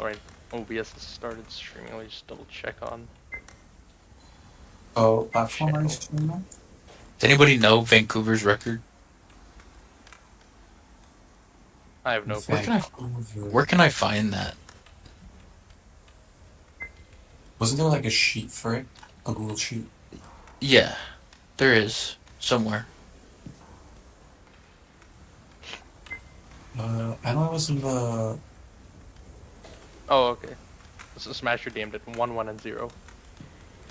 Alright, OBS has started streaming. Let me just double check on Oh, platform are you channel. streaming on? Does anybody know Vancouver's record? I have no Where clue. can I Vancouver. where can I find that? Wasn't there like a sheet for it? A Google sheet? Yeah, there is somewhere. I know it was in the... Oh, okay. So Smasher named it 1, 1, and 0.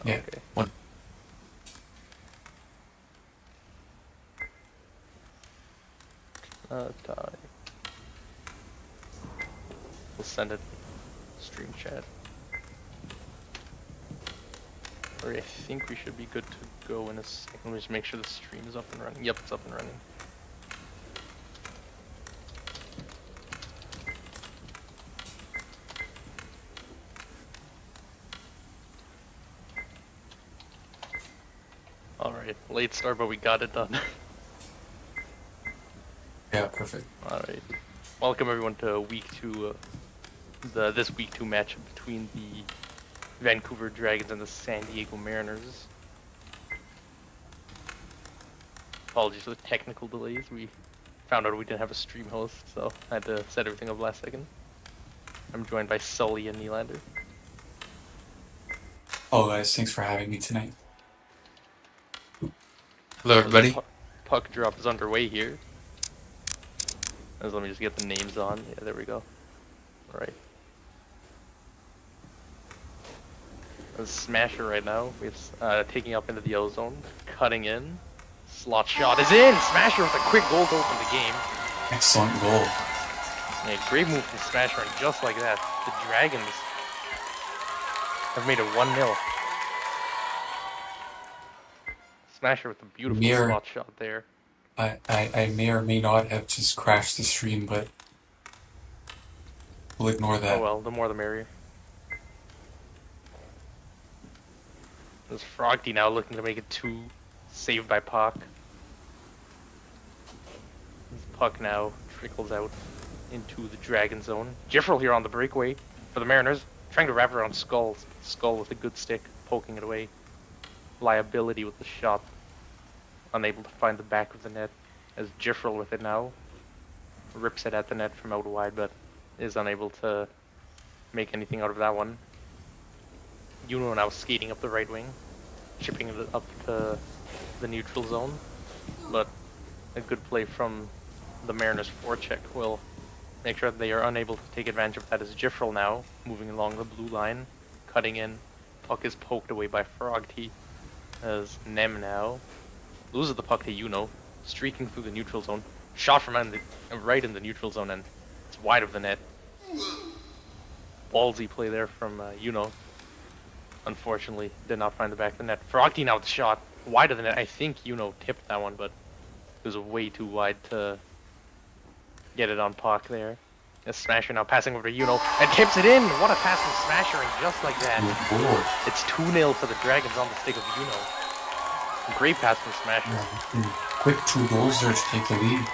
Yeah. Okay. What? Die. We'll send it stream chat. Alright, I think we should be good to go in a second. Let me just make sure the stream is up and running. Yep, it's up and running. Alright, late start, but we got it done. Yeah, perfect. Alright. Welcome everyone to week 2, this week 2 matchup between the Vancouver Dragons and the San Diego Mariners. Apologies for the technical delays. We found out we didn't have a stream host, so I had to set everything up last second. I'm joined by Sully and Nylander. Oh guys, thanks for having me tonight. Hello, everybody. Puck drop is underway here. Let me just get the names on. Yeah, there we go. Alright. The Smasher right now. We're taking up into the ozone, cutting in. Slot shot is in! Smasher with a quick goal to open the game. Excellent goal. Yeah, great move from Smasher, and just like that, the Dragons have made it 1-0. Smasher with a beautiful slot shot there. I may or may not have just crashed the stream, but we'll ignore that. Oh well, the more the merrier. There's Frogty now looking to make it 2, saved by Puck. Puck now trickles out into the Dragon zone. Jiffrel here on the breakaway for the Mariners, trying to wrap around Skull. Skull with a good stick, poking it away. Liability with the shot. Unable to find the back of the net, as Jiffrel with it now rips it at the net from out wide, but is unable to make anything out of that one. Yuno now skating up the right wing, chipping it up to the neutral zone, but a good play from the Mariners forecheck will make sure that they are unable to take advantage of that, as Jiffrel now moving along the blue line, cutting in. Puck is poked away by Frogty, as Nem now loses the puck to Yuno, streaking through the neutral zone. Shot from right in the neutral zone, and it's wide of the net. Ballsy play there from Yuno. Unfortunately, did not find the back of the net. Frogty now with the shot, wide of the net. I think Yuno tipped that one, but it was way too wide to get it on puck there. A Smasher now passing over to Yuno, and tips it in! What a pass from Smasher, and just like that, it's 2-0 for the Dragons on the stick of Yuno. Great pass from Smasher. Yeah, quick 2 goals there to take the lead.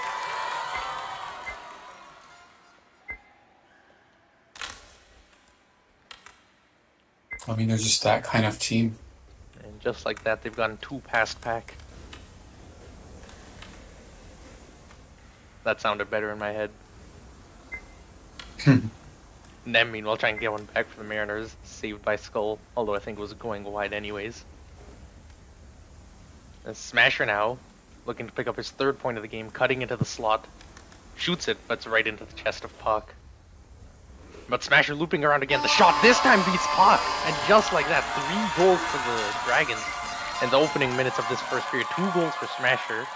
I mean, they're just that kind of team. And just like that, they've gotten 2 past Pack. That sounded better in my head. Nem, meanwhile, trying to get one back for the Mariners, saved by Skull, although I think it was going wide anyways. And Smasher now, looking to pick up his 3rd point of the game, cutting into the slot. Shoots it, but it's right into the chest of Puck. But Smasher looping around again. The shot this time beats Puck! And just like that, 3 goals for the Dragons in the opening minutes of this first period. 2 goals for Smasher.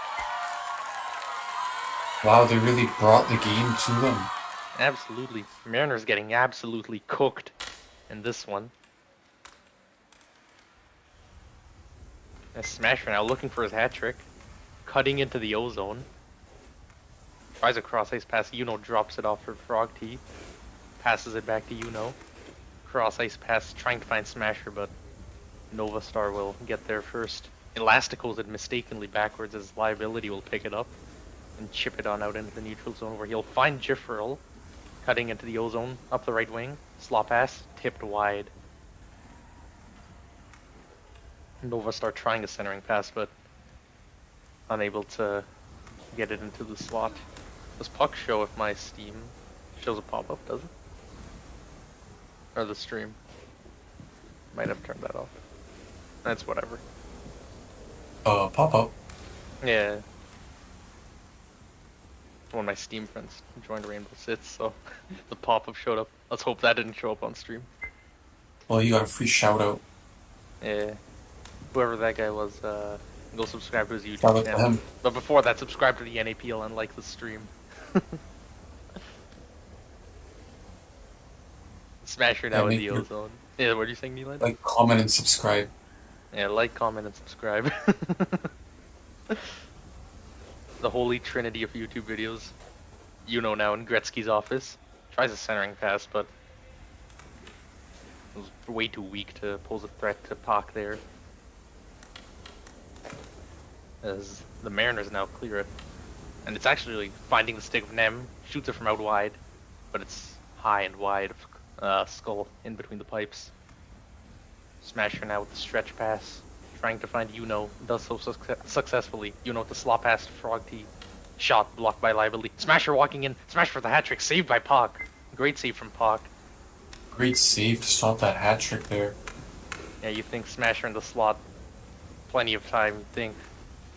Wow, they really brought the game to them. Absolutely. Mariners getting absolutely cooked in this one. And Smasher now looking for his hat trick. Cutting into the ozone. Tries a cross ice pass. Yuno drops it off for Frogty. Passes it back to Yuno. Cross ice pass trying to find Smasher, but Nova Star will get there first. Elasticos it mistakenly backwards, as Liability will pick it up and chip it on out into the neutral zone, where he'll find Jiffrel. Cutting into the ozone, up the right wing. Slot pass, tipped wide. Nova start trying a centering pass, but unable to get it into the slot. Does puck show if my Steam shows a pop-up, does it? Or the stream? Might have turned that off. That's whatever. Pop up. Yeah. One of my Steam friends joined Rainbow Six, so the pop-up showed up. Let's hope that didn't show up on stream. Well, you got a free shout out. Yeah. Whoever that guy was, go subscribe to his Shout YouTube out to channel. him. But before that, subscribe to the NAPL and like the stream. Smash it out with the ozone. Yeah, what are you saying, Neelan? Like, comment, and subscribe. Yeah, like, comment, and subscribe. The holy trinity of YouTube videos. You know now in Gretzky's office. Tries a centering pass, but it was way too weak to pose a threat to Pak there. As the Mariners now clear it. And it's actually finding the stick of Nem. Shoots it from out wide, but it's high and wide of Skull in between the pipes. Smasher now with the stretch pass. Trying to find Yuno, does so successfully. Yuno with the slot pass to Frog T. Shot blocked by Lively. Smasher walking in. Smash for the hat trick. Saved by Pak. Great save from Pak. Great save to stop that hat trick there. Yeah, you think Smasher in the slot. Plenty of time. You think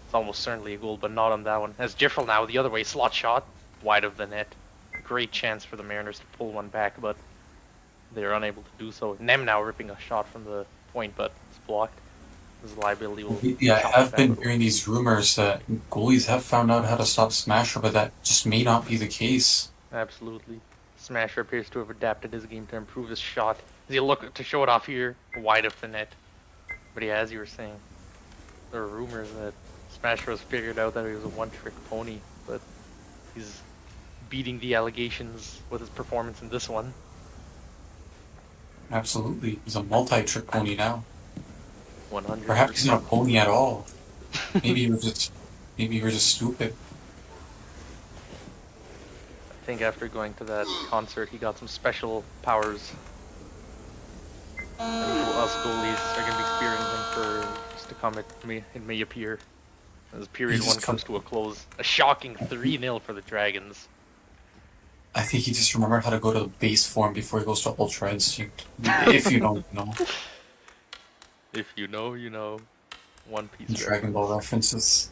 it's almost certainly a goal, but not on that one. As Jiffrel now the other way. Slot shot. Wide of the net. Great chance for the Mariners to pull one back, but they're unable to do so. Nem now ripping a shot from the point, but it's blocked. His liability will. Yeah, I have been hearing these rumors that goalies have found out how to stop Smasher, but that just may not be the case. Absolutely. Smasher appears to have adapted his game to improve his shot. As he look to show it off here, wide of the net. But yeah, as you were saying, there are rumors that Smasher has figured out that he was a one-trick pony, but he's beating the allegations with his performance in this one. Absolutely. He's a multi-trick pony now. 100%. Perhaps he's not a pony at all. Maybe he was just stupid. I think after going to that concert, he got some special powers. And us goalies are going to be experiencing for years to come. It may appear as period one comes to a close. A shocking 3-0 for the Dragons. I think he just remembered how to go to the base form before he goes to Ultra Instinct. If you don't know. If you know, you know. One Piece Dragon Ball references.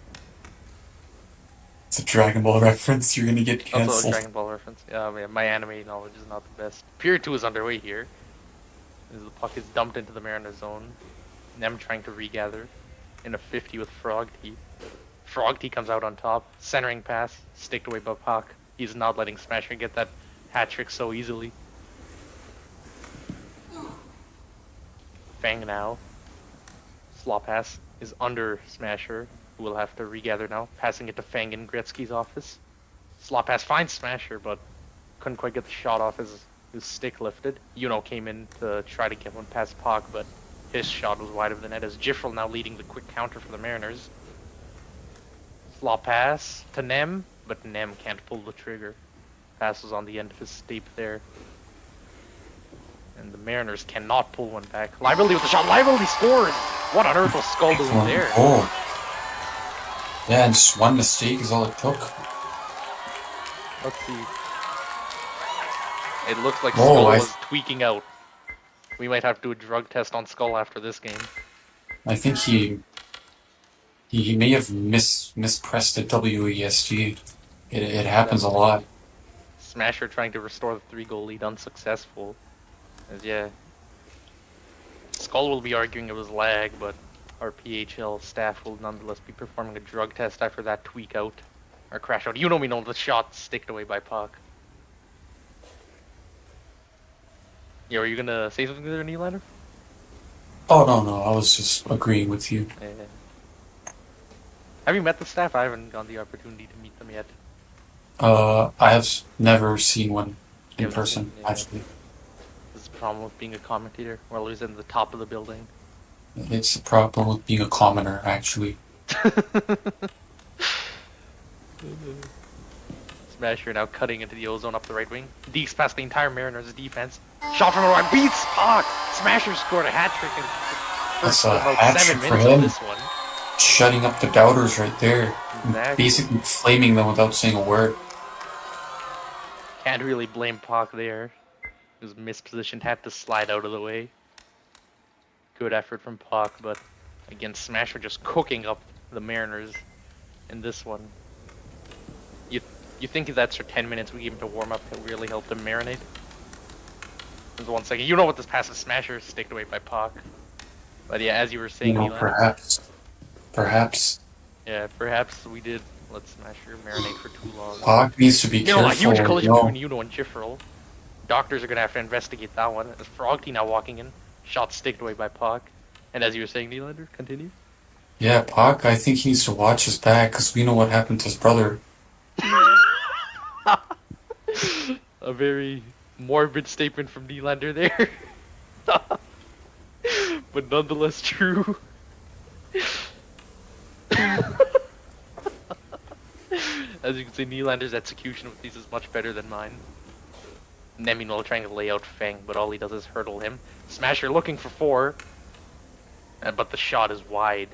It's a Dragon Ball reference, you're gonna get cancelled. Also a Dragon Ball reference. Yeah, man, my anime knowledge is not the best. Period 2 is underway here. As the puck is dumped into the Mariners zone. Nem trying to regather in a 50 with Frog T. Frog T comes out on top. Centering pass, sticked away by Puck. He's not letting Smasher get that hat trick so easily. Fang now. Slot pass is under Smasher, who will have to regather now. Passing it to Fang in Gretzky's office. Slot pass finds Smasher, but couldn't quite get the shot off as his stick lifted. Yuno came in to try to get one past Pak, but his shot was wide of the net as Jiffrel now leading the quick counter for the Mariners. Slot pass to Nem, but Nem can't pull the trigger. Passes on the end of his stape there. And the Mariners cannot pull one back. Lively with the shot. Lively scores! What on earth was Skull doing there? Oh. Yeah, and just one mistake is all it took. Let's see. It looks like Skull was tweaking out. We might have to do a drug test on Skull after this game. I think he may have mispressed the WESG. It happens a lot. Smasher trying to restore the 3-goal lead unsuccessful. As yeah. Skull will be arguing it was lag, but our PHL staff will nonetheless be performing a drug test after that tweak out. Or crash out. You know me know the shot sticked away by Puck. Yeah, are you gonna say something there, Nylander? Oh, no, I was just agreeing with you. Yeah. Have you met the staff? I haven't gotten the opportunity to meet them yet. I have never seen one in person, actually. This is the problem with being a commentator. We're always in the top of the building. It's the problem with being a commoner, actually. Smasher now cutting into the ozone up the right wing. Deeks past the entire Mariners defense. Shot from the right, beats Puck! Smasher scored a hat trick in That's a about hat 7 trick for minutes of him. this one. Shutting up the doubters right there. Exactly. Basically flaming them without saying a word. Can't really blame Puck there. He was mispositioned, had to slide out of the way. Good effort from Puck, but again, Smasher just cooking up the Mariners in this one. You think that's for 10 minutes we gave him to warm up that really helped him marinate? Just 1 second. You know what this pass is, Smasher sticked away by Puck. But yeah, as you were saying, Nylander, perhaps. Yeah, perhaps we did let Smasher marinate for too long. Puck needs to be careful. A huge collision between Uno and Jifferl. Doctors are gonna have to investigate that one. As Frogty now walking in, shot sticked away by Puck. And as you were saying, Nylander, continue. Yeah, Puck, I think he needs to watch his back because we know what happened to his brother. A very morbid statement from Nylander there. But nonetheless true. As you can see, Nylander's execution with these is much better than mine. Nemino trying to lay out Fang, but all he does is hurdle him. Smasher looking for 4. But the shot is wide.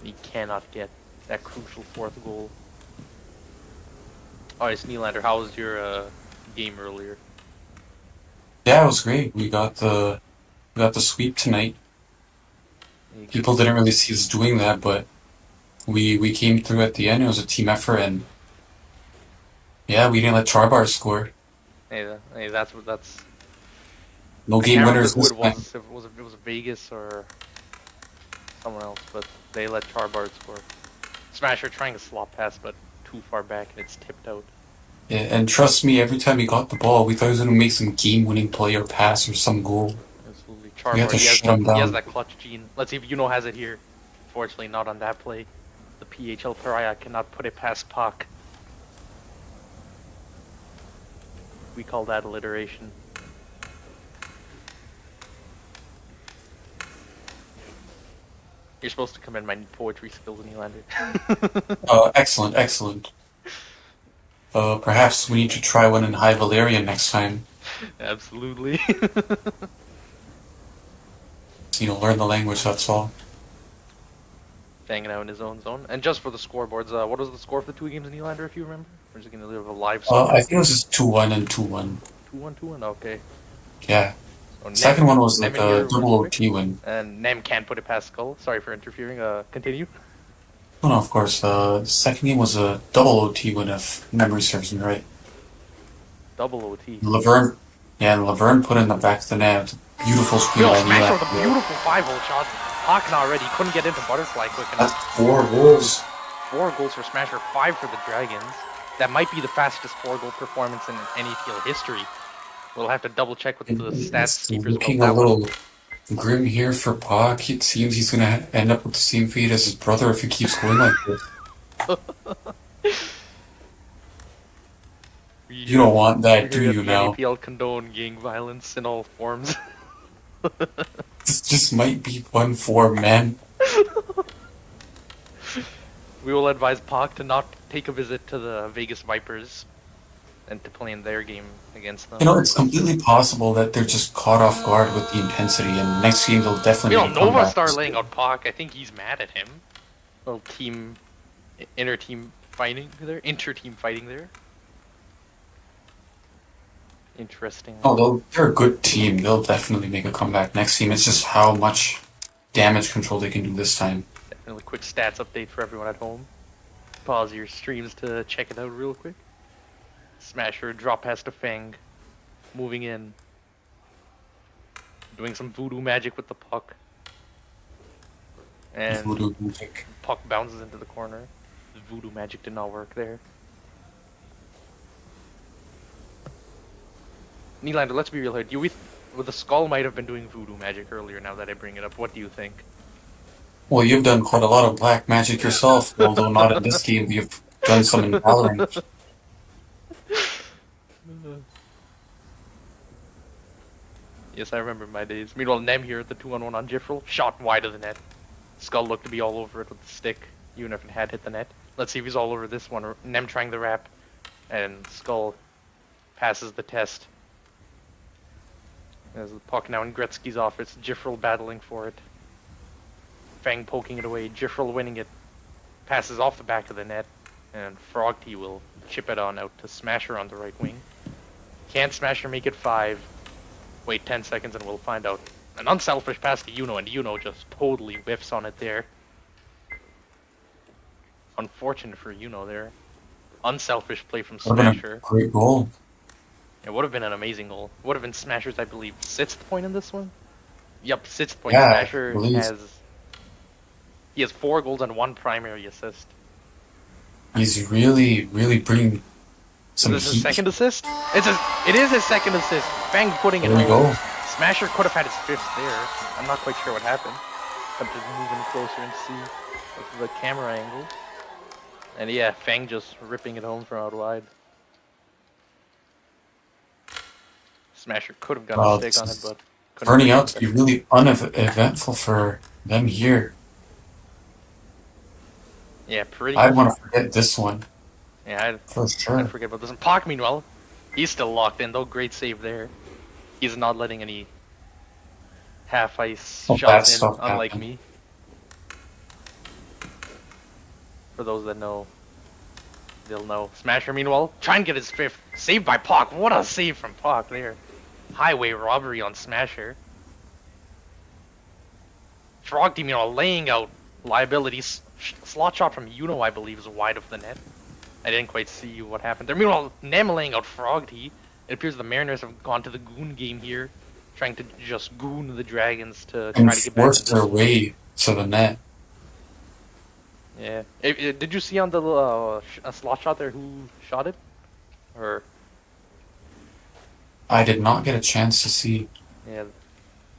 He cannot get that crucial 4th goal. Alright, Nylander, how was your game earlier? Yeah, it was great. We got the sweep tonight. People didn't really see us doing that, but we came through at the end. It was a team effort, and yeah, we didn't let Charbar score. Hey, that's No I game can't winners remember this who it time. was. If it was Vegas or someone else, but they let Charbard score. Smasher trying to slop pass, but too far back and it's tipped out. Yeah, and trust me, every time he got the ball, we thought he was gonna make some game-winning play or pass or some goal. Absolutely. We had Charbard, to shut him he down. has that clutch gene. Let's see if Uno has it here. Fortunately, not on that play. The PHL Pariah cannot put it past Puck. We call that alliteration. You're supposed to commend my poetry skills, Nylander. Excellent, excellent. Perhaps we need to try one in High Valerian next time. Absolutely. Learn the language, that's all. Hanging out in his own zone. And just for the scoreboards, what was the score for the 2 games in Nylander, if you remember? Or is it going to live a live score? I think it was just 2-1 and 2-1. 2-1, 2-1, okay. Yeah. So Second one was like Nem a here double real quick. OT win. And Nem can't put it past Skull. Sorry for interfering. Continue. Oh, no, of course. The second game was a double OT win, if memory serves me right. Double OT. And Laverne put in the back of the net. Beautiful screen Yo, by Smasher with a Nylander. beautiful 5-hole shot. Hawk not ready. Couldn't get into Butterfly quick enough. That's 4 goals. 4 goals for Smasher, 5 for the Dragons. That might be the fastest 4-goal performance in NAPL history. We'll have to double check with the stats It's keepers looking about a that one. little grim here for Puck. It seems he's going to end up with the same fate as his brother if he keeps going like this. You don't want that, do you now? NAPL condone gang violence in all forms. This just might be 1-4, man. We will advise Puck to not take a visit to the Vegas Vipers and to play in their game against them. It's completely possible that they're just caught off guard with the intensity, and next game they'll definitely make a Nova comeback. Star laying out Puck. I think he's mad at him. Little team, inter-team fighting there. Interesting. Oh, they're a good team. They'll definitely make a comeback next game. It's just how much damage control they can do this time. Really quick stats update for everyone at home. Pause your streams to check it out real quick. Smasher, drop pass to Fang. Moving in. Doing some voodoo magic with the puck. And Voodoo magic. puck bounces into the corner. The voodoo magic did not work there. Nylander, let's be real here. The Skull might have been doing voodoo magic earlier now that I bring it up. What do you think? Well, you've done quite a lot of black magic yourself, although not in this game. You've done some in Valorant. Yes, I remember my days. Meanwhile, Nem here at the 2-on-1 on Jifferl. Shot wide of the net. Skull looked to be all over it with the stick, even if it had hit the net. Let's see if he's all over this one. Nem trying the wrap. And Skull passes the test. There's the puck now in Gretzky's office. Jifril battling for it. Fang poking it away. Jifril winning it. Passes off the back of the net. And Frogty will chip it on out to Smasher on the right wing. Can Smasher make it 5? Wait 10 seconds and we'll find out. An unselfish pass to Yuno, and Yuno just totally whiffs on it there. Unfortunate for Yuno there. Unselfish play from Would have been a Smasher. great goal. It would have been an amazing goal. It would have been Smasher's, I believe, 6th point in this one? Yep, 6th point. Yeah, Smasher please. has 4 goals and 1 primary assist. He's really, really bringing some Is this heat. his second assist? It is his second assist. Fang putting it There we home. go. Smasher could have had his 5th there. I'm not quite sure what happened. Have to move in closer and see with the camera angle. And yeah, Fang just ripping it home from out wide. Smasher could have gotten Wow, a stick on it, but couldn't Turning bring out it to be really uneventful for them here. Yeah, pretty I much. want to forget this one Yeah, for I sure. forget about this. And Pac, meanwhile, he's still locked in, though. Great save there. He's not letting any half-ice Oh, bad shots in, stuff unlike happen. me. For those that know, they'll know. Smasher, meanwhile, try and get his 5th. Saved by Pac. What a save from Pac there. Highway robbery on Smasher. Frog Team, laying out liabilities. Slot shot from Yuno, I believe, is wide of the net. I didn't quite see what happened there. Meanwhile, Nem laying out Frog T. It appears the Mariners have gone to the goon game here, trying to just goon the Dragons to try And to get back forced to their this. way to the net. Yeah. Did you see on the a slot shot there who shot it? Or I did not get a chance to see. yeah,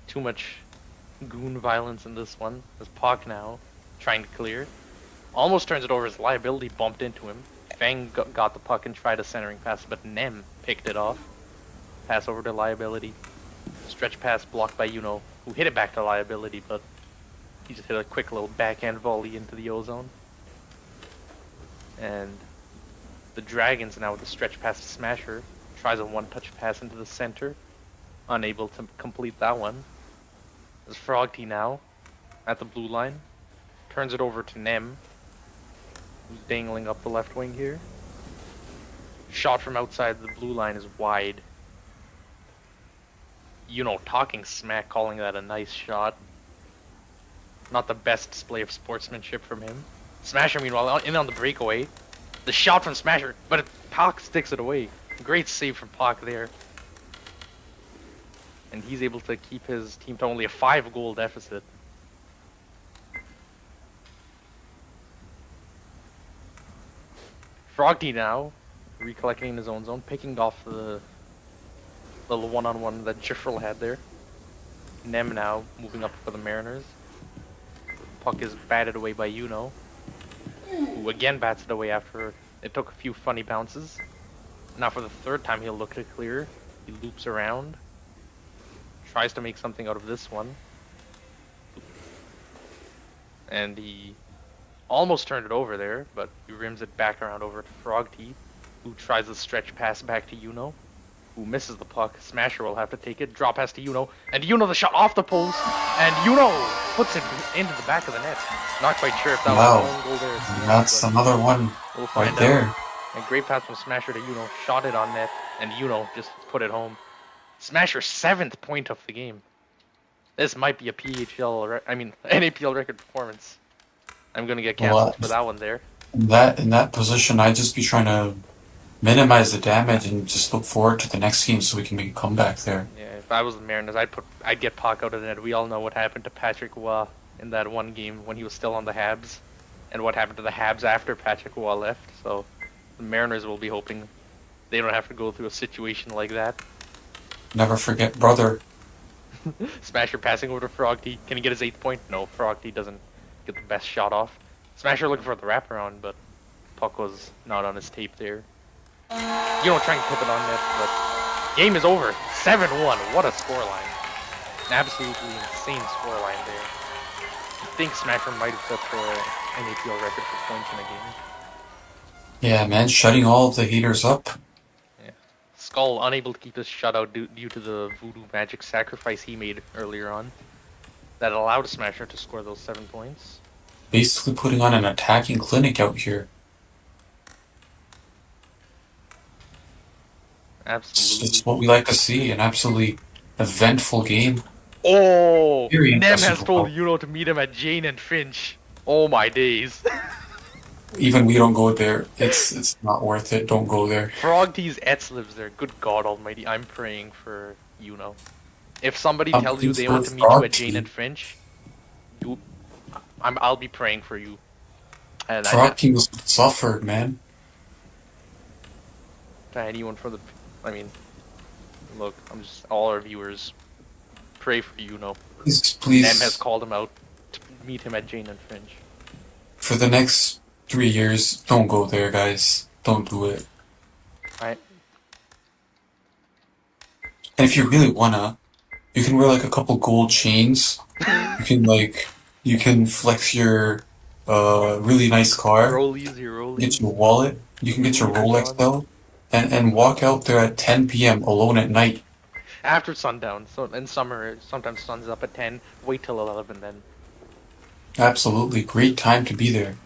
too much goon violence in this one. There's Pac now trying to clear. Almost turns it over. His liability bumped into him. Fang got the puck and tried a centering pass, but Nem picked it off. Pass over to liability. Stretch pass blocked by Yuno, who hit it back to liability, but he just hit a quick little backhand volley into the O-zone. And the Dragons now with the stretch pass to Smasher. Tries a one-touch pass into the center. Unable to complete that one. There's Frog T now at the blue line. Turns it over to Nem, who's dangling up the left wing here. Shot from outside the blue line is wide. Talking smack, calling that a nice shot. Not the best display of sportsmanship from him. Smasher, meanwhile, in on the breakaway. The shot from Smasher, but Pac sticks it away. Great save from Pac there. And he's able to keep his team to only a 5-goal deficit. Frogty now, recollecting in his own zone, picking off the little one-on-one that Jifril had there. Nem now moving up for the Mariners. Puck is batted away by Yuno, who again bats it away after it took a few funny bounces. Now for the 3rd time he'll look to clear. He loops around, tries to make something out of this one. And he almost turned it over there, but he rims it back around over to Frog T, who tries a stretch pass back to Yuno, who misses the puck. Smasher will have to take it. Drop pass to Yuno, and Yuno the shot off the post, and Yuno puts it into the back of the net. Not quite sure if that was a goal there. That's another one We'll find right there. out. And great pass from Smasher to Yuno. Shot it on net, and Yuno just put it home. Smasher's 7th point of the game. This might be a NAPL record performance. I'm gonna get canceled for that one there. In that position, I'd just be trying to minimize the damage and just look forward to the next game so we can make a comeback there. Yeah, if I was the Mariners, I'd get Pac out of the net. We all know what happened to Patrick Waugh in that one game when he was still on the Habs, and what happened to the Habs after Patrick Waugh left. So the Mariners will be hoping they don't have to go through a situation like that. Never forget, brother. Smasher passing over to Frog T. Can he get his 8th point? No, Frog T doesn't get the best shot off. Smasher looking for the wraparound, but puck was not on his tape there. Trying to tip it on net, but game is over. 7-1. What a scoreline. An absolutely insane scoreline there. I think Smasher might have set the NAPL record for points in a game. Yeah, man, shutting all of the haters up. Yeah. Skull unable to keep his shutout due to the voodoo magic sacrifice he made earlier on. That allowed Smasher to score those 7 points. Basically putting on an attacking clinic out here. Absolutely. It's what we like to see, an absolutely eventful game. Oh! Very Nem has impressive. told Yuno to meet him at Jane and Finch. Oh my days. Even we don't go there. It's not worth it. Don't go there. Frogty's Etz lives there. Good God Almighty, I'm praying for Yuno. If somebody tells you they want to meet you at Jane and Finch, I'll be praying for you. And Frogty was suffered, man. to anyone from the, I mean, look, I'm just all our viewers pray for Yuno. Please. Nem has called him out to meet him at Jane and Finch. For the next 3 years, don't go there, guys. Don't do it. Right. And if you really wanna, you can wear like a couple gold chains. You can flex your really nice car. Rollies, your rollies. Get your wallet. You can get your Rolex out and walk out there at 10 p.m. alone at night. After sundown. So in summer, sometimes sun's up at 10. Wait till 11 then. Absolutely, great time to be there.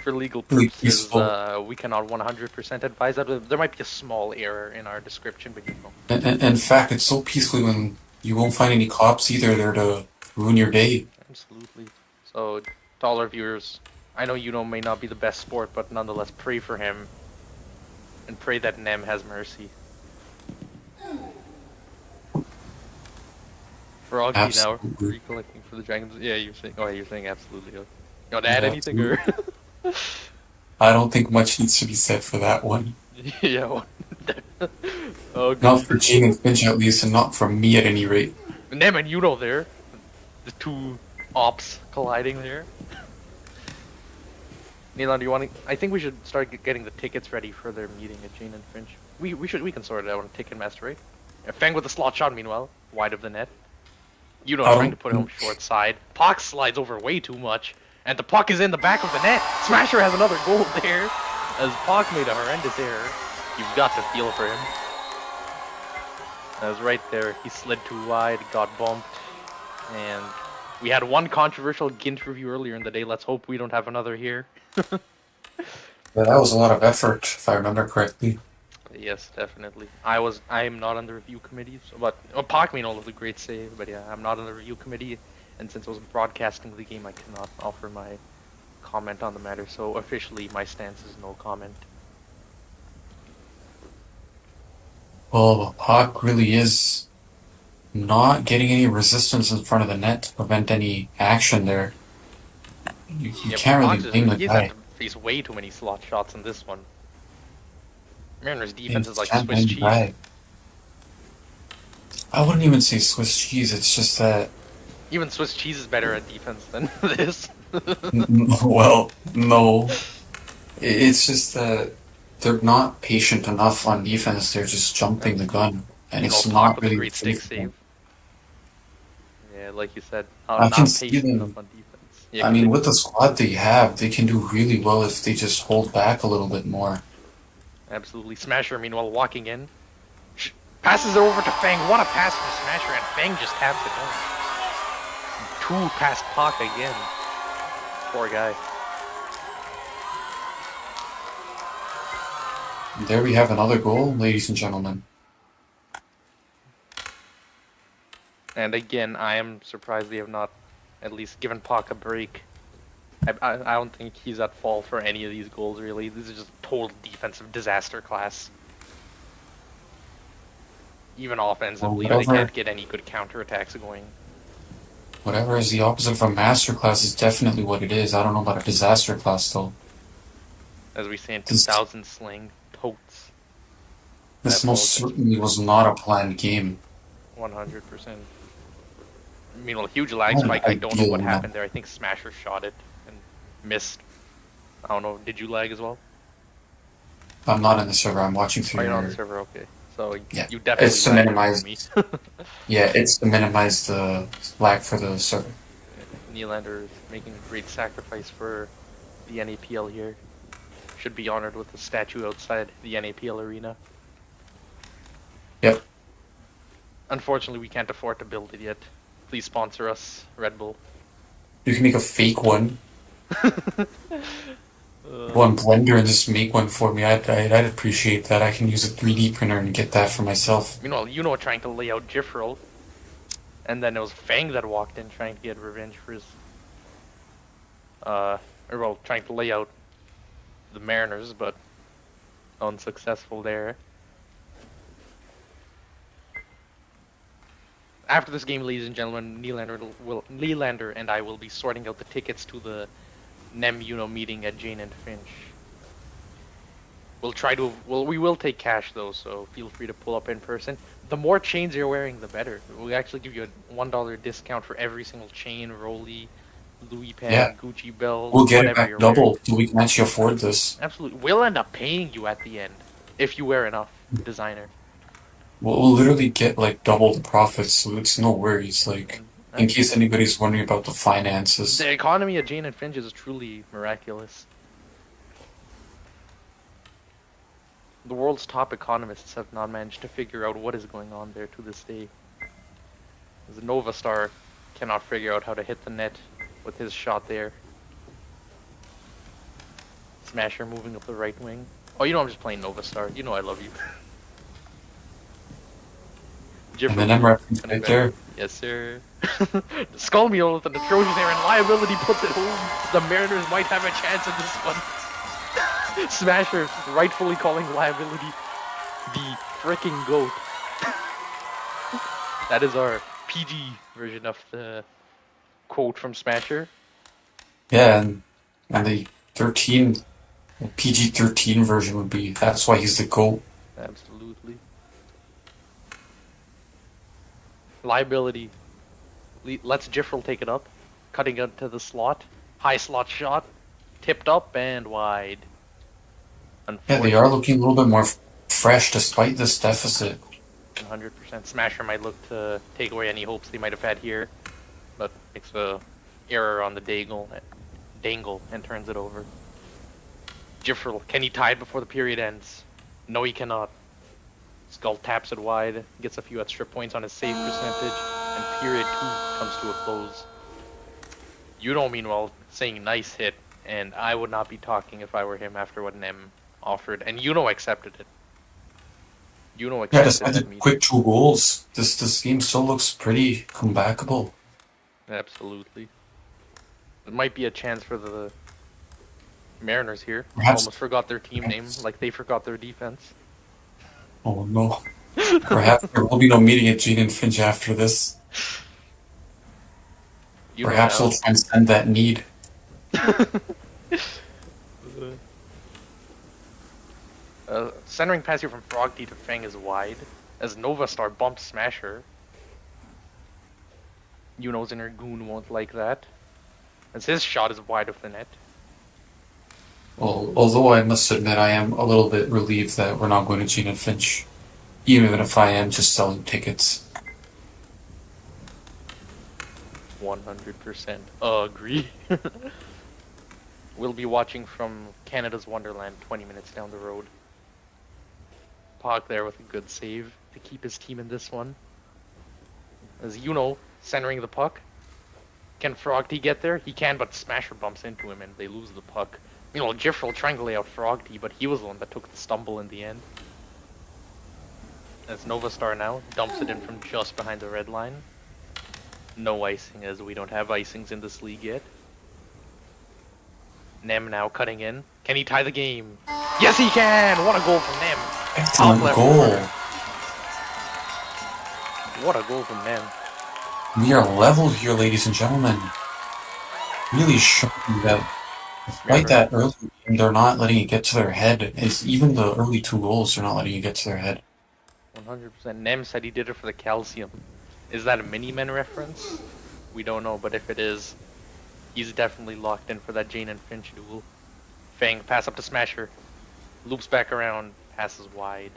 For legal Really purposes, peaceful. we cannot 100% advise that. There might be a small error in our description, but you know. And in fact, it's so peaceful when you won't find any cops either there to ruin your day. Absolutely. So, to all our viewers, I know Yuno may not be the best sport, but nonetheless, pray for him. And pray that Nem has mercy. Froggy now Absolutely. recollecting for the Dragons. Yeah, you're saying absolutely. You want to add anything, or? I don't think much needs to be said for that one. Yeah. Oh, good. Not for Gene and Finch at least, and not from me at any rate. Nem and Yuno there. The two ops colliding there. Neelan, do you want to? I think we should start getting the tickets ready for their meeting at Jane and Finch. We can sort it out on Ticketmaster, right? Fang with a slot shot, meanwhile, wide of the net. Yuno trying to put him short side. Puck slides over way too much, and the puck is in the back of the net. Smasher has another goal there, as Puck made a horrendous error. You've got to feel for him. That was right there. He slid too wide, got bumped, and we had one controversial Gint review earlier in the day. Let's hope we don't have another here. Yeah, that was a lot of effort, if I remember correctly. Yes, definitely. I am not on the review committee, so, but Puck made all of the great save. But yeah, I'm not on the review committee, and since I was broadcasting the game, I cannot offer my comment on the matter. So officially, my stance is no comment. Well, Hawk really is not getting any resistance in front of the net to prevent any action there. You can't really blame the He's guy. had to face way too many slot shots in this one. Mariners' defense is like Can't Swiss blame the cheese. guy. I wouldn't even say Swiss cheese, it's just that... Even Swiss cheese is better at defense than this. Well, no. It's just that they're not patient enough on defense, they're just jumping the gun. And it's not really... great stick save. Yeah, like you said, I not can see patient them. enough on defense. Yeah, I mean, with the squad they have, they can do really well if they just hold back a little bit more. absolutely. Smasher, meanwhile, walking in. Passes it over to Fang. What a pass from Smasher, and Fang just taps it home. 2 past Pac again. Poor guy. And there we have another goal, ladies and gentlemen. And again, I am surprised they have not at least given Pac a break. I don't think he's at fault for any of these goals, really. This is just total defensive disaster class. Even offensively, they can't get any good counterattacks going. Whatever is the opposite of a masterclass is definitely what it is. I don't know about a disaster class, though. As we say in 2000 slang, totes. This most certainly was not a planned game. 100%. Meanwhile, huge lag spike. I don't know what happened there. I think Smasher shot it and missed. I don't know. Did you lag as well? I'm not in the server. I'm watching through You're your... on the server, okay. So Yeah, you definitely it's to lagged minimize... me. Yeah, it's to minimize the lag for the server. Nylander is making a great sacrifice for the NAPL here. should be honored with a statue outside the NAPL arena. Yep. Unfortunately, we can't afford to build it yet. Please sponsor us, Red Bull. You can make a fake one. Go on Blender and just make one for me. I'd appreciate that. I can use a 3D printer and get that for myself. You know, trying to lay out Jifril, and then it was Fang that walked in trying to get revenge for his, trying to lay out the Mariners, but unsuccessful there. After this game, ladies and gentlemen, Nylander and I will be sorting out the tickets to the NEM meeting at Jane and Finch. We will take cash though, so feel free to pull up in person. The more chains you're wearing, the better. We'll actually give you a $1 discount for every single chain, Rolly, Louis pad, Yeah. Gucci belt, We'll get it whatever back you're double wearing. so we can actually afford this. Absolutely. We'll end up paying you at the end if you wear enough, designer. We'll literally get like double the profits, so it's no worries. Like, in case anybody's wondering about the finances. The economy at Jane and Finch is truly miraculous. The world's top economists have not managed to figure out what is going on there to this day. The Nova Star cannot figure out how to hit the net with his shot there. Smasher moving up the right wing. Oh, you know I'm just playing Nova Star. You know I love you. And then I'm reference right there. Yes, sir. Skull Meal with the Trojans there, and Liability puts it home. The Mariners might have a chance in this one. Smasher rightfully calling Liability the freaking GOAT. That is our PG version of the quote from Smasher. Yeah, and the PG-13 version would be, that's why he's the GOAT. Absolutely. Liability. Let's Jifril take it up. Cutting it to the slot. High slot shot. Tipped up and wide. Yeah, they are looking a little bit more fresh despite this deficit. 100%. Smasher might look to take away any hopes they might have had here, but makes a error on the dangle and turns it over. Jifril, can he tie it before the period ends? No, he cannot. Skull taps it wide, gets a few extra points on his save percentage, and period 2 comes to a close. Meanwhile, saying nice hit, and I would not be talking if I were him after what Nem offered, and accepted it. Accepted Yeah, despite the that meeting. quick 2 goals, this game still looks pretty comebackable. Absolutely. It might be a chance for the Mariners here. Perhaps- Almost forgot their team name, like they forgot their defense. Oh no. Perhaps there will be no meeting at Jane and Finch after this. Perhaps we'll transcend that need. Centering pass here from Frog D to Fang is wide, as Nova Star bumps Smasher. Yuno's inner goon won't like that, as his shot is wide of the net. Well, although I must admit I am a little bit relieved that we're not going to Jane and Finch, even if I am just selling tickets. 100% agree. We'll be watching from Canada's Wonderland 20 minutes down the road. Pog there with a good save to keep his team in this one. As centering the puck. Can Frog T get there? He can, but Smasher bumps into him and they lose the puck. Jifril trying to lay out Frog T, but he was the one that took the stumble in the end. As Nova Star now dumps it in from just behind the red line. No icing, as we don't have icings in this league yet. Nem now cutting in. Can he tie the game? Yes, he can! What a goal from Nem! Excellent left goal. corner. What a goal from Nem. We are level here, ladies and gentlemen. Really shocking that despite that early game, they're not letting it get to their head. It's even the early 2 goals, they're not letting it get to their head. 100%. Nem said he did it for the calcium. Is that a Mini-Men reference? We don't know, but if it is, he's definitely locked in for that Jane and Finch duel. Fang, pass up to Smasher. Loops back around, passes wide.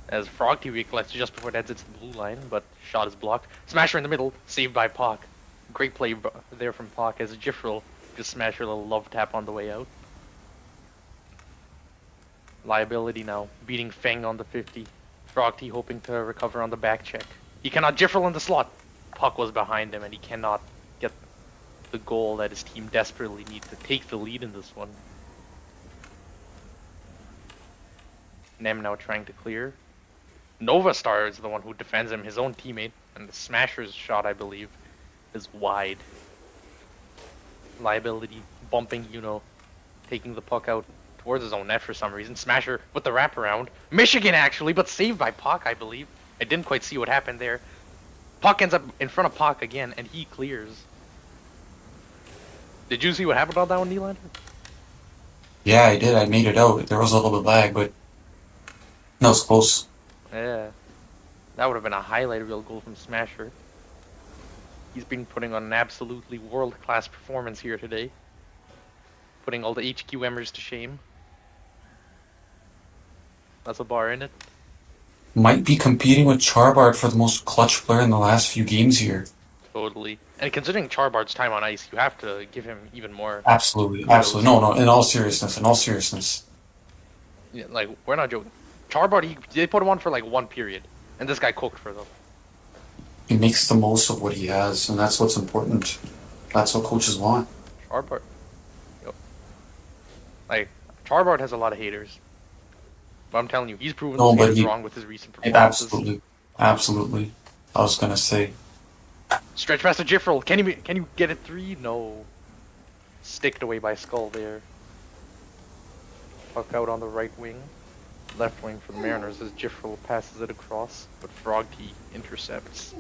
As Frog T recollects just before it heads into the blue line, but shot is blocked. Smasher in the middle, saved by Pock. Great play there from Pock as Jifril just Smasher a little love tap on the way out. Liability now, beating Feng on the 50. Frog T hoping to recover on the back check. He cannot Jiffle in the slot. Puck was behind him and he cannot get the goal that his team desperately needs to take the lead in this one. Nem now trying to clear. Nova Star is the one who defends him, his own teammate, and the Smasher's shot, I believe, is wide. Liability bumping, taking the puck out towards his own net for some reason. Smasher with the wraparound. Michigan, actually, but saved by Puck, I believe. I didn't quite see what happened there. Puck ends up in front of Puck again, and he clears. Did you see what happened on that one, Nylander? Yeah, I did. I made it out. There was a little bit of lag, but that was close. Yeah. That would have been a highlight reel goal from Smasher. He's been putting on an absolutely world-class performance here today. Putting all the HQMers to shame. That's a bar in it. Might be competing with Charbard for the most clutch player in the last few games here. Totally. And considering Charbard's time on ice, you have to give him even more. Absolutely, absolutely. No, in all seriousness. Yeah, like, we're not joking. Charbard, they put him on for like 1 period. And this guy cooked for them. He makes the most of what he has, and that's what's important. That's what coaches want. Charbard. Yep. Like, Charbard has a lot of haters. But I'm telling you, he's proven those haters wrong with his recent performances. Absolutely. I was gonna say. Stretch pass to Jiffrel. Can you get it 3? No. Sticked away by Skull there. Puck out on the right wing. Left wing for the Mariners as Jiffrel passes it across, but Frogty intercepts.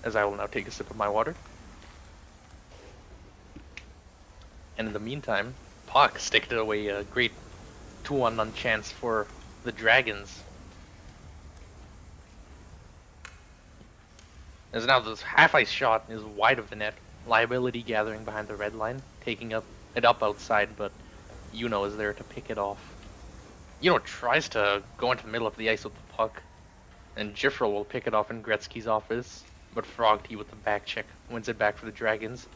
As I will now take a sip of my water. And in the meantime, Puck sticked it away, a great 2-on-1 chance for the Dragons. As now this half-ice shot is wide of the net. Liability gathering behind the red line, taking it up outside, but Yuno is there to pick it off. Yuno tries to go into the middle of the ice with the puck, and Jiffrel will pick it off in Gretzky's office, but Frogty with the back check wins it back for the Dragons,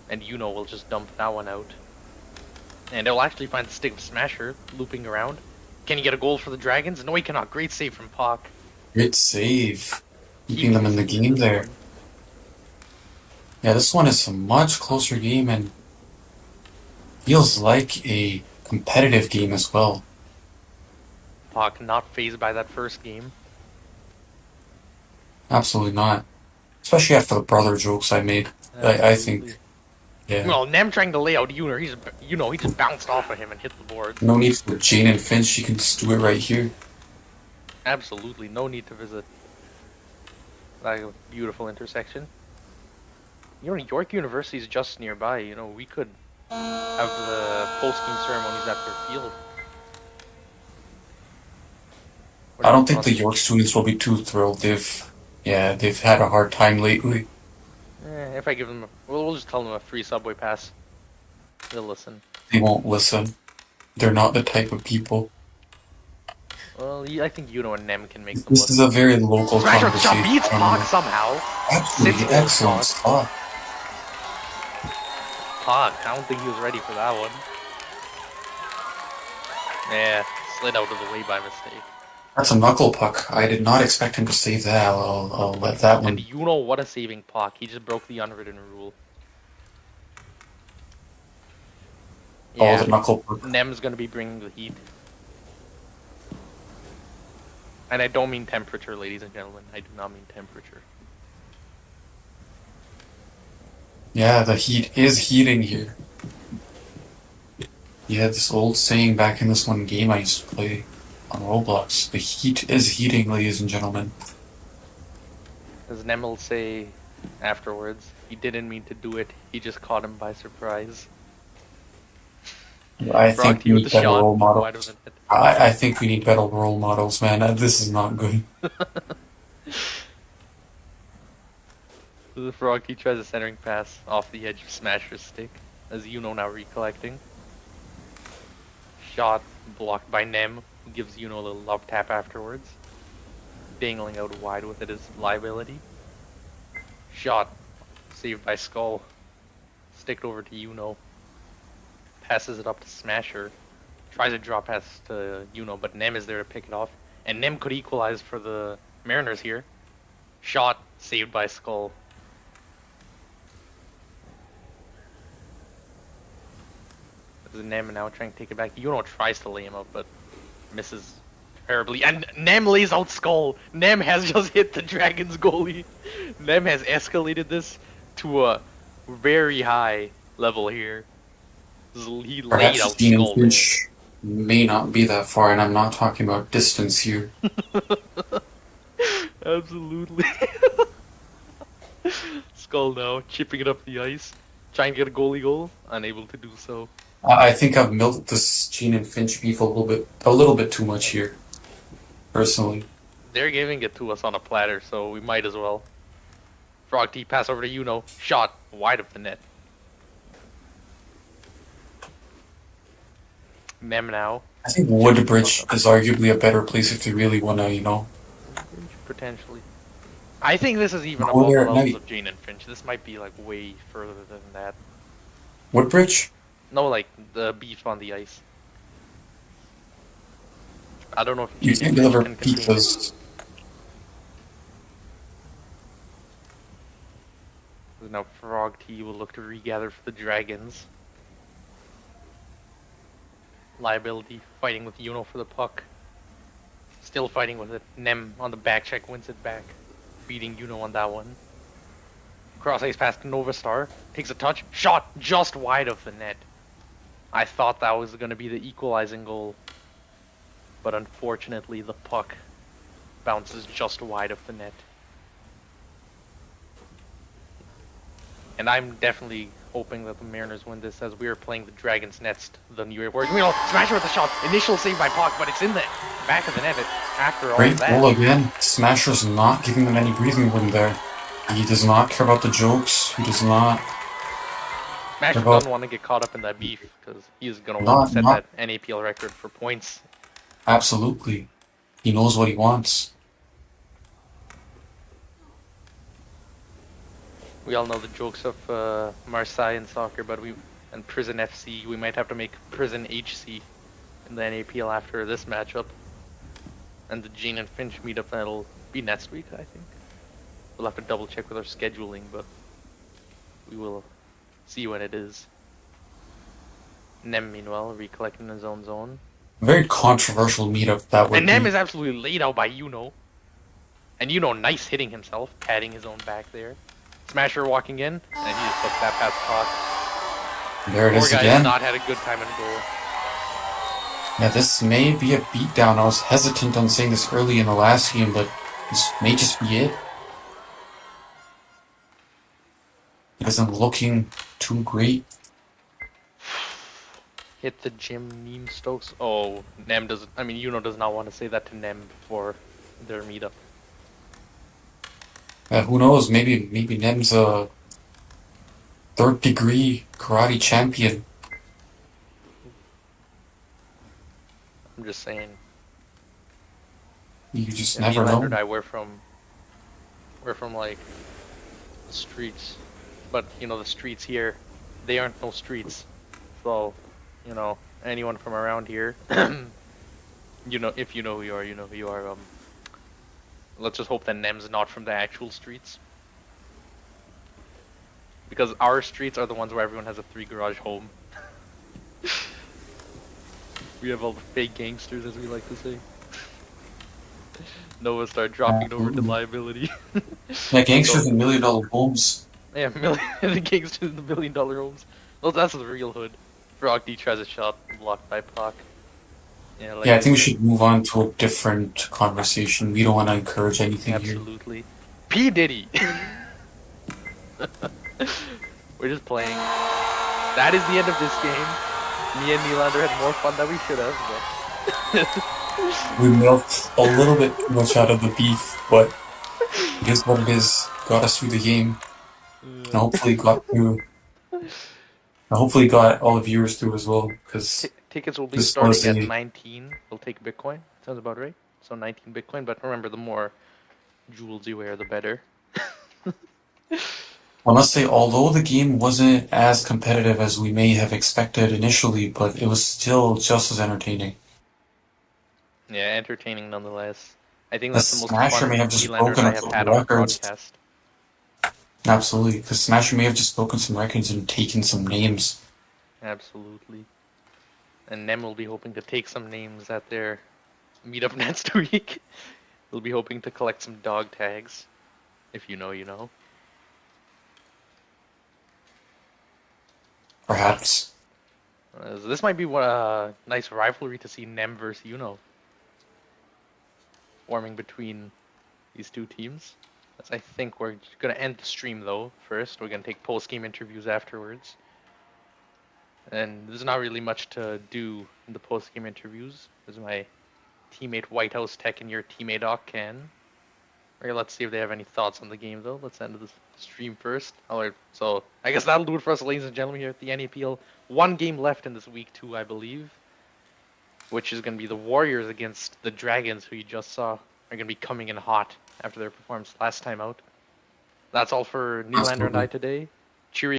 and Yuno will just dump that one out. And they'll actually find the stick of Smasher looping around. Can he get a goal for the Dragons? No, he cannot. Great save from Puck. Great save. Keeping them in the game there. Yeah, this one is a much closer game and feels like a competitive game as well. Puck not fazed by that first game. Absolutely not. Especially after the brother jokes I made. I think. Yeah. Well, Nem trying to lay out Yuno, he just bounced off of him and hit the board. No need for Jane and Finch, she can just do it right here. Absolutely, no need to visit. Like a beautiful intersection. York University is just nearby, we could have the post-game ceremonies at their field. I don't think the York students will be too thrilled. They've had a hard time lately. If I give them, we'll just tell them a free subway pass. They'll listen. They won't listen. They're not the type of people. Well, I think Yuno and Nem can make them This is a very local conversation. Beats Puck somehow. Absolutely excellent spot. Puck, I don't think he was ready for that one. Yeah, slid out of the way by mistake. That's a knuckle puck. I did not expect him to save that. I'll let that one. And Yuno, what a saving Puck. He just broke the unwritten rule. Yeah, the knuckle puck. Nem's gonna be bringing the heat. And I don't mean temperature, ladies and gentlemen. I do not mean temperature. Yeah, the heat is heating here. Yeah, this old saying back in this one game I used to play on Roblox. The heat is heating, ladies and gentlemen. As Nem will say afterwards, he didn't mean to do it. He just caught him by surprise. I think we need better role models. I think we need better role models, man. This is not good. The Froggy tries a centering pass off the edge of Smasher's stick, as Yuno now recollecting. Shot blocked by Nem, who gives Yuno a little love tap afterwards. Dangling out wide with it is Liability. Shot saved by Skull. Sticked over to Yuno. Passes it up to Smasher. Tries a drop pass to but Nem is there to pick it off. And Nem could equalize for the Mariners here. Shot saved by Skull. This is Nem now trying to take it back. Tries to lay him up, but misses terribly. And Nem lays out Skull. Nem has just hit the Dragons goalie. Nem has escalated this to a very high level here. He laid Perhaps out Dean Skull. Finch may not be that far, and I'm not talking about distance here. Absolutely. Skull now chipping it up the ice, trying to get a goalie goal, unable to do so. I think I've milked this Gene and Finch beef a little bit too much here, personally. They're giving it to us on a platter, so we might as well. Frog T pass over to shot wide of the net. Nem now. I think Woodbridge is arguably a better place if they really want to, Potentially. I think this is even Go above the there at levels night. of Jane and Finch. This might be like way further than that. Woodbridge? No, like the beef on the ice. I don't know if You Jane can't and Finch deliver can contain it. pizzas. Now Frog T will look to regather for the Dragons. Liability fighting with for the puck. Still fighting with it. Nem on the back check wins it back. Beating on that one. Cross ice pass to Novastar. Takes a touch. Shot just wide of the net. I thought that was going to be the equalizing goal. But unfortunately the puck bounces just wide of the net. And I'm definitely hoping that the Mariners win this as we are playing the Dragons next the New Year. Smasher with the shot. Initial save by Puck, but it's in the back of the net after all Great that. goal again. Smasher's not giving them any breathing room there. He does not care about the jokes. He does not. Smasher about- doesn't want to get caught up in that beef because he's going to want to set that NAPL record for points. Absolutely. He knows what he wants. We all know the jokes of Marseille in soccer, but and Prison FC, we might have to make Prison HC in the NAPL after this matchup. And the Gene and Finch meetup, that'll be next week, I think. We'll have to double check with our scheduling, but we will see when it is. Nem, meanwhile, recollecting his own zone. Very controversial meetup that would And Nem be. is absolutely laid out by And nice hitting himself, patting his own back there. Smasher walking in, and he just puts that past Puck. There it Poor is guy has again. not had a good time in goal. Yeah, this may be a beatdown. I was hesitant on saying this early in the last game, but this may just be it. He isn't looking too great. Hit the Jim Neem Stokes. Oh, Nem doesn't. I mean, does not want to say that to Nem before their meetup. Who knows? Maybe Nem's a third-degree karate champion. I'm just saying. You just Yeah, never me and Leonard know. and I we're from like the streets, but the streets here, they aren't no streets. So, anyone from around here, if you know who you are, you know who you are. Let's just hope that Nem's not from the actual streets. Because our streets are the ones where everyone has a 3-garage home. We have all the fake gangsters, as we like to say. Noah start dropping over to liability. Yeah, gangsters in $1 million homes. Yeah, the gangsters in the $1 million homes. Well, that's the real hood. Frog D tries a shot, blocked by Puck. Yeah, I think we should move on to a different conversation. We don't want to encourage anything here. Absolutely. P. Diddy! We're just playing. That is the end of this game. Me and Nylander had more fun than we should have, but... We milked a little bit too much out of the beef, but it is what it is. Got us through the game. And hopefully got all the viewers through as well, because Tickets will be this starting was at a- 19. We'll take Bitcoin. Sounds about right. So 19 Bitcoin, but remember, the more jewels you wear, the better. I must say, although the game wasn't as competitive as we may have expected initially, but it was still just as entertaining. Yeah, entertaining nonetheless. I think The that's the most Smasher may fun have just Nylanders broken a I have couple had on a records. broadcast. Absolutely. The Smasher may have just broken some records and taken some names. Absolutely. And Nem will be hoping to take some names at their meetup next week. We'll be hoping to collect some dog tags. If you know, you know. Perhaps. So this might be a nice rivalry to see Nem versus Uno forming between these two teams. As I think we're gonna end the stream though. First, we're gonna take post-game interviews afterwards. And there's not really much to do in the post-game interviews, as my teammate Whitehouse Tech and your teammate Can. Okay, let's see if they have any thoughts on the game though. Let's end the stream first. Alright, so I guess that'll do it for us, ladies and gentlemen, here at the NAPL. One game left in this week 2, I believe, which is going to be the Warriors against the Dragons, who you just saw are going to be coming in hot after their performance last time out. That's all for Nylander and I Absolutely. today. Cheerio.